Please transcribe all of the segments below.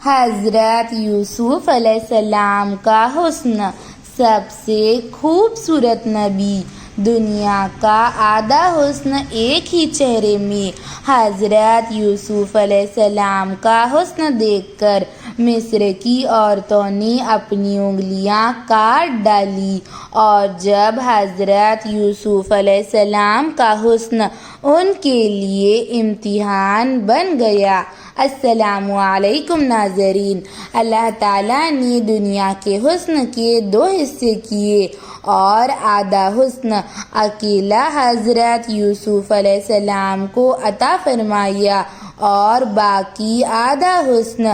حضرت یوسف علیہ السلام کا حسن، سب سے خوبصورت نبی، دنیا کا آدھا حسن ایک ہی چہرے میں۔ حضرت یوسف علیہ السلام کا حسن دیکھ کر مصر کی عورتوں نے اپنی انگلیاں کاٹ ڈالی، اور جب حضرت یوسف علیہ السلام کا حسن ان کے لیے امتحان بن گیا۔ السلام علیکم ناظرین، اللہ تعالیٰ نے دنیا کے حسن کے دو حصے کیے، اور آدھا حسن اکیلا حضرت یوسف علیہ السلام کو عطا فرمایا، اور باقی آدھا حسن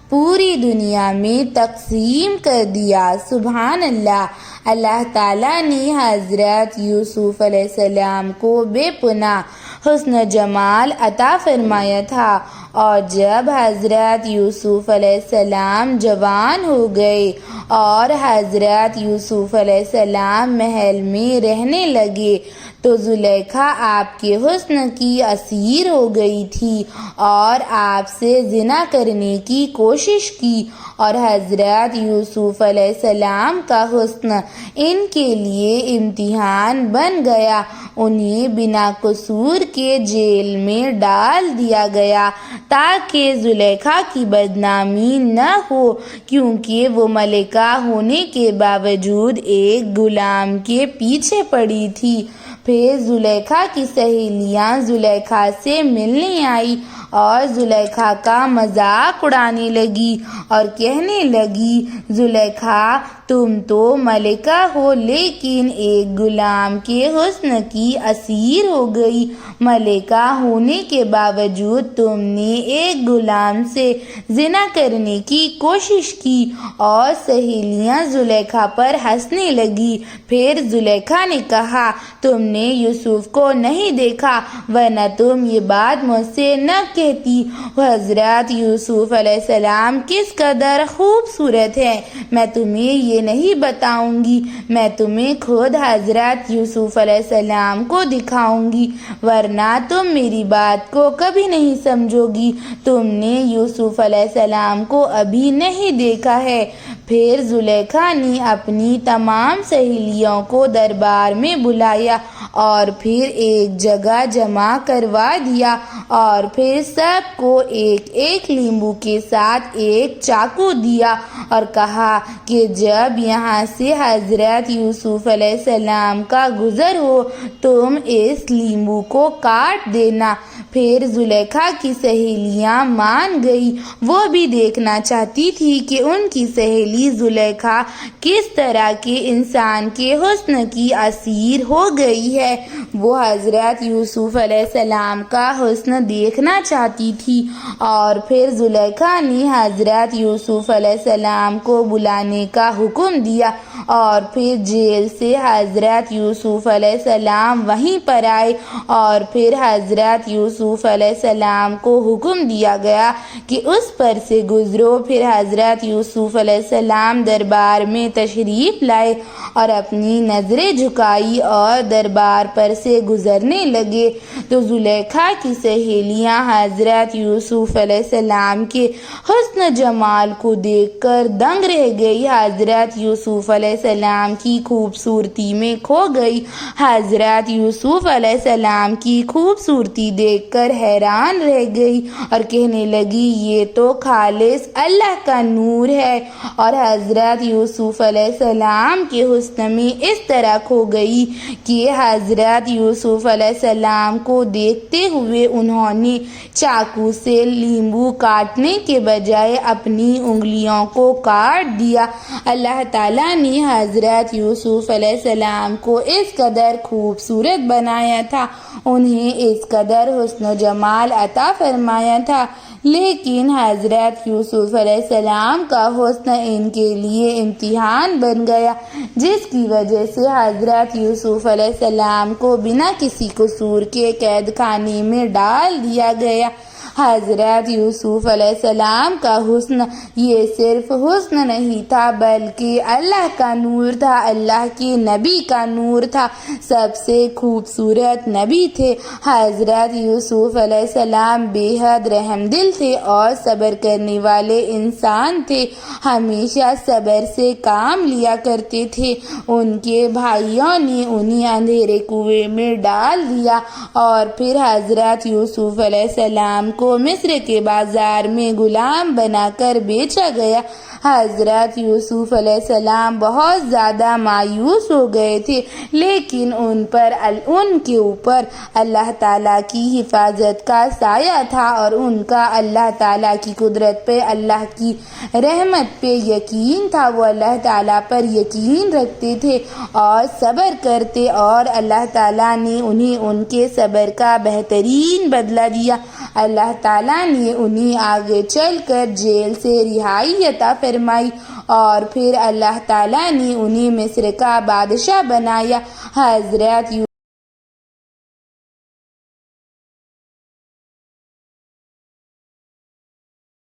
پوری دنیا میں تقسیم کر دیا۔ سبحان اللہ! اللہ تعالیٰ نے حضرت یوسف علیہ السلام کو بے پناہ حسن جمال عطا فرمایا تھا، اور جب حضرت یوسف علیہ السلام جوان ہو گئے اور حضرت یوسف علیہ السلام محل میں رہنے لگے تو زلیخا آپ کے حسن کی اسیر ہو گئی تھی اور آپ سے زنا کرنے کی کوشش کی، اور حضرت یوسف علیہ السلام کا حسن ان کے لیے امتحان بن گیا۔ انہیں بنا قصور کے جیل میں ڈال دیا گیا تاکہ زلیخا کی بدنامی نہ ہو، کیونکہ وہ ملکہ ہونے کے باوجود ایک غلام کے پیچھے پڑی تھی۔ پھر زلیخا کی سہیلیاں زلیخا سے ملنے آئی اور زلیخا کا مذاق اڑانے لگی اور کہنے لگی، زلیخا تم تو ملکہ ہو لیکن ایک غلام کے حسن کی اسیر ہو گئی۔ ملکہ ہونے کے باوجود تم نے ایک غلام سے زنا کرنے کی کوشش کی، اور سہیلیاں زلیخا پر ہنسنے لگی۔ پھر زلیخا نے کہا، تم نے یوسف کو نہیں دیکھا ورنہ تم یہ بات مجھ سے نہ کہتی۔ حضرت یوسف علیہ السلام کس قدر خوبصورت ہیں میں تمہیں یہ نہیں بتاؤں گی، میں تمہیں خود حضرت یوسف علیہ السلام کو دکھاؤں گی، ورنہ تم میری بات کو کبھی نہیں سمجھو گی۔ تم نے یوسف علیہ السلام کو ابھی نہیں دیکھا ہے۔ پھر زلیخا نے اپنی تمام سہیلیوں کو دربار میں بلایا اور پھر ایک جگہ جمع کروا دیا، اور پھر سب کو ایک ایک لیمبو کے ساتھ ایک چاقو دیا اور کہا کہ جب یہاں سے حضرت یوسف علیہ السلام کا گزر ہو تم اس لیمبو کو کاٹ دینا۔ پھر زلیخا کی سہیلیاں مان گئی، وہ بھی دیکھنا چاہتی تھی کہ ان کی سہیلی زلیخا کس طرح کے انسان کے حسن کی اسیر ہو گئی ہے۔ وہ حضرت یوسف علیہ السلام کا حسن دیکھنا چاہتی تھی، اور پھر زلیخا نے حضرت یوسف علیہ السلام کو بلانے کا حکم دیا، اور پھر جیل سے حضرت یوسف علیہ السلام وہیں پر آئے، اور پھر حضرت یوسف علیہ السلام کو حکم دیا گیا کہ اس پر سے گزرو۔ پھر حضرت یوسف علیہ السلام دربار میں تشریف لائے اور اپنی نظریں جھکائی اور دربار پر سے گزرنے لگے تو زلیخا کی سہیلیاں حضرت یوسف علیہ السلام کے حسن جمال کو دیکھ کر دنگ رہ گئی، حضرت یوسف علیہ السلام کی خوبصورتی میں کھو گئی۔ حضرت یوسف علیہ السلام کی خوبصورتی دیکھ کر حیران رہ گئی اور کہنے لگی، یہ تو خالص اللہ کا نور ہے، اور حضرت یوسف علیہ السلام کے حسن میں اس طرح کھو گئی کہ حضرت یوسف علیہ السلام کو دیکھتے ہوئے انہوں نے چاقو سے لیمبو کاٹنے کے بجائے اپنی انگلیوں کو کاٹ دیا۔ اللہ تعالیٰ نے حضرت یوسف علیہ السلام کو اس قدر خوبصورت بنایا تھا، انہیں اس قدر حسن و جمال عطا فرمایا تھا، لیکن حضرت یوسف علیہ السلام کا حسن ان کے لیے امتحان بن گیا، جس کی وجہ سے حضرت یوسف علیہ السلام کو بنا کسی قصور کے قید خانے میں ڈال دیا گیا۔ حضرت یوسف علیہ السلام کا حسن یہ صرف حسن نہیں تھا بلکہ اللہ کا نور تھا، اللہ کے نبی کا نور تھا، سب سے خوبصورت نبی تھے۔ حضرت یوسف علیہ السلام بے حد رحم دل تھے اور صبر کرنے والے انسان تھے، ہمیشہ صبر سے کام لیا کرتے تھے۔ ان کے بھائیوں نے انہیں اندھیرے کنویں میں ڈال دیا اور پھر حضرت یوسف علیہ السلام کو مصر کے بازار میں غلام بنا کر بیچا گیا۔ حضرت یوسف علیہ السلام بہت زیادہ مایوس ہو گئے تھے، لیکن ان کے اوپر اللہ تعالیٰ کی حفاظت کا سایہ تھا اور ان کا اللہ تعالیٰ کی قدرت پہ، اللہ کی رحمت پہ یقین تھا۔ وہ اللہ تعالیٰ پر یقین رکھتے تھے اور صبر کرتے، اور اللہ تعالیٰ نے انہیں ان کے صبر کا بہترین بدلہ دیا۔ اللہ تعالیٰ نے انہیں آگے چل کر جیل سے رہائی عطا فرمائی اور پھر اللہ تعالیٰ نے انہیں مصر کا بادشاہ بنایا۔ حضرت